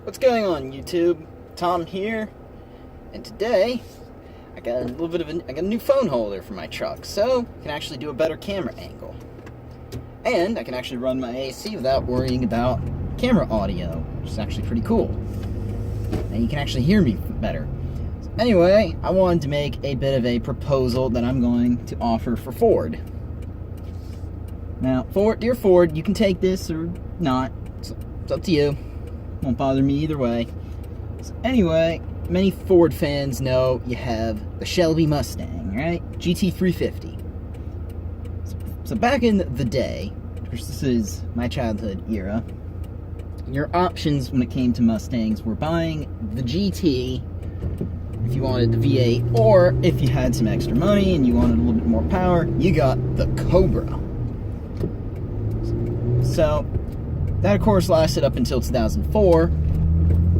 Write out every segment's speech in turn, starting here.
What's going on, YouTube? Tom here, and today I got a new phone holder for my truck, so I can actually do a better camera angle, and I can actually run my AC without worrying about camera audio, which is actually pretty cool. And you can actually hear me better. So anyway, I wanted to make a bit of a proposal that I'm going to offer for Ford. Now, dear Ford, you can take this or not. It's up to you. Won't bother me either way. So anyway, many Ford fans know you have the Shelby Mustang, right? GT350. So back in the day, which this is my childhood era, your options when it came to Mustangs were buying the GT if you wanted the V8, or if you had some extra money and you wanted a little bit more power, you got the Cobra. So that, of course, lasted up until 2004,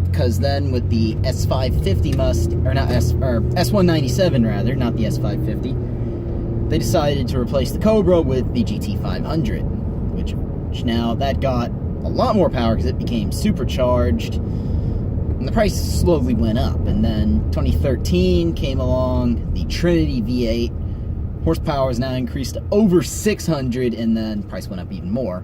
because then with the S550 S197 rather, not the S550, they decided to replace the Cobra with the GT500, which now that got a lot more power because it became supercharged, and the price slowly went up. And then 2013 came along, the Trinity V8, horsepower is now increased to over 600, and then price went up even more.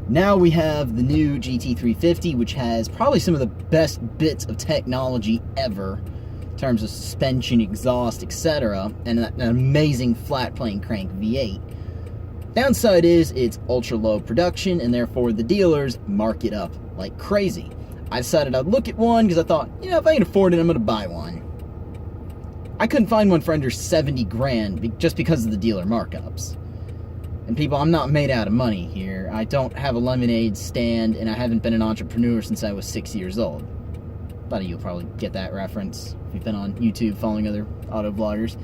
Now we have the new GT350, which has probably some of the best bits of technology ever in terms of suspension, exhaust, etc., and an amazing flat plane crank V8. Downside is it's ultra low production, and therefore the dealers mark it up like crazy. I decided I'd look at one because I thought, if I can afford it, I'm going to buy one. I couldn't find one for under 70 grand just because of the dealer markups. And people, I'm not made out of money here. I don't have a lemonade stand, and I haven't been an entrepreneur since I was 6 years old. A lot of you will probably get that reference if you've been on YouTube following other auto vloggers.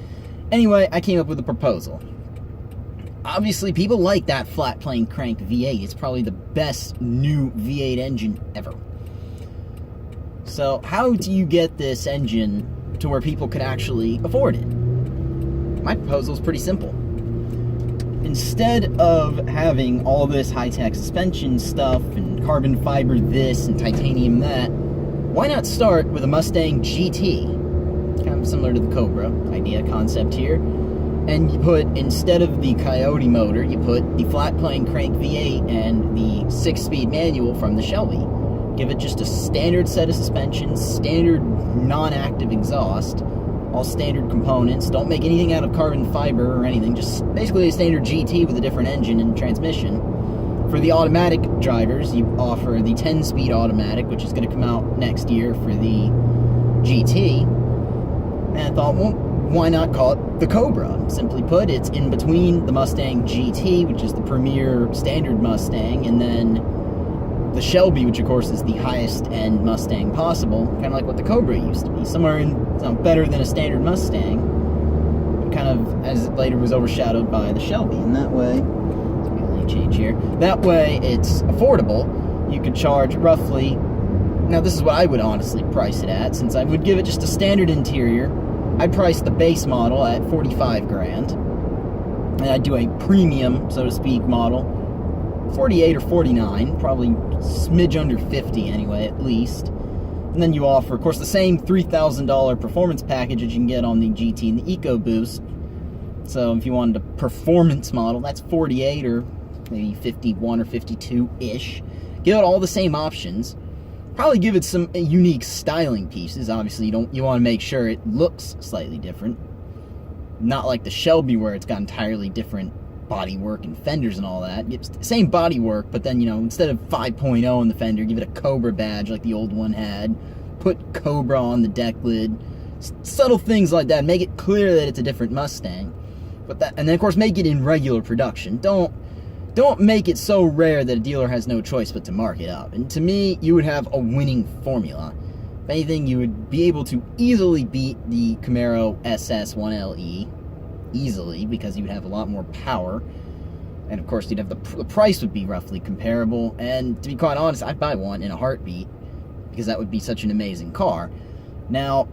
Anyway, I came up with a proposal. Obviously, people like that flat plane crank V8. It's probably the best new V8 engine ever. So, how do you get this engine to where people could actually afford it? My proposal is pretty simple. Instead of having all this high-tech suspension stuff and carbon fiber this and titanium that, why not start with a Mustang GT? Kind of similar to the Cobra idea concept here. And you put, instead of the Coyote motor, you put the flat plane crank V8 and the 6-speed manual from the Shelby. Give it just a standard set of suspensions, standard non-active exhaust, all standard components. Don't make anything out of carbon fiber or anything. Just basically a standard GT with a different engine and transmission. For the automatic drivers, you offer the 10-speed automatic, which is going to come out next year for the GT. And I thought, well, why not call it the Cobra? Simply put, it's in between the Mustang GT, which is the premier standard Mustang, and then the Shelby, which of course is the highest end Mustang possible, kind of like what the Cobra used to be, somewhere in better than a standard Mustang, kind of as it later was overshadowed by the Shelby. And that way, let me change here. That way, it's affordable. You could charge roughly. Now, this is what I would honestly price it at, since I would give it just a standard interior. I'd price the base model at 45 grand, and I'd do a premium, so to speak, model 48 or 49, probably smidge under 50 anyway, at least. And then you offer, of course, the same $3,000 performance package that you can get on the GT and the EcoBoost. So if you wanted a performance model, that's 48 or maybe 51 or 52-ish. Give it all the same options. Probably give it some unique styling pieces. Obviously, you want to make sure it looks slightly different. Not like the Shelby where it's got entirely different bodywork and fenders and all that. Same bodywork, but then, instead of 5.0 on the fender, give it a Cobra badge like the old one had. Put Cobra on the deck lid. Subtle things like that. Make it clear that it's a different Mustang. And then, of course, make it in regular production. Don't make it so rare that a dealer has no choice but to mark it up. And to me, you would have a winning formula. If anything, you would be able to easily beat the Camaro SS 1LE. Easily, because you would have a lot more power, and of course you'd have the price would be roughly comparable. And to be quite honest, I'd buy one in a heartbeat, because that would be such an amazing car. Now,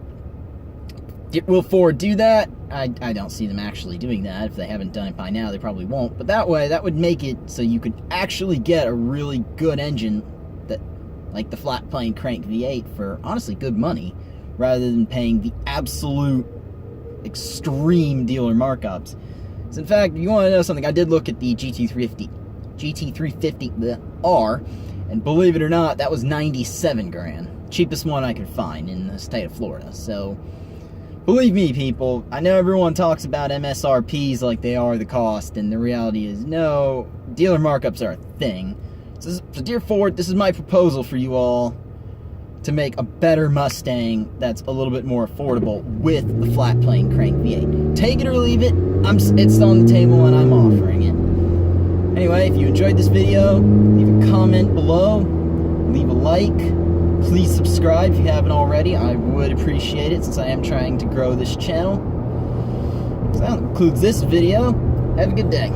will Ford do that? I don't see them actually doing that. If they haven't done it by now, they probably won't. But that way, that would make it so you could actually get a really good engine that like the flat plane crank V8 for honestly good money, rather than paying the absolute extreme dealer markups. So in fact, if you want to know something, I did look at the GT350R, and believe it or not, that was 97 grand. Cheapest one I could find in the state of Florida. So believe me, people, I know everyone talks about MSRPs like they are the cost, and the reality is, no, dealer markups are a thing. So dear Ford, this is my proposal for you all to make a better Mustang that's a little bit more affordable with the flat plane crank V8. Take it or leave it, it's on the table and I'm offering it. Anyway, if you enjoyed this video, leave a comment below, leave a like. Please subscribe if you haven't already. I would appreciate it since I am trying to grow this channel. So that concludes this video. Have a good day.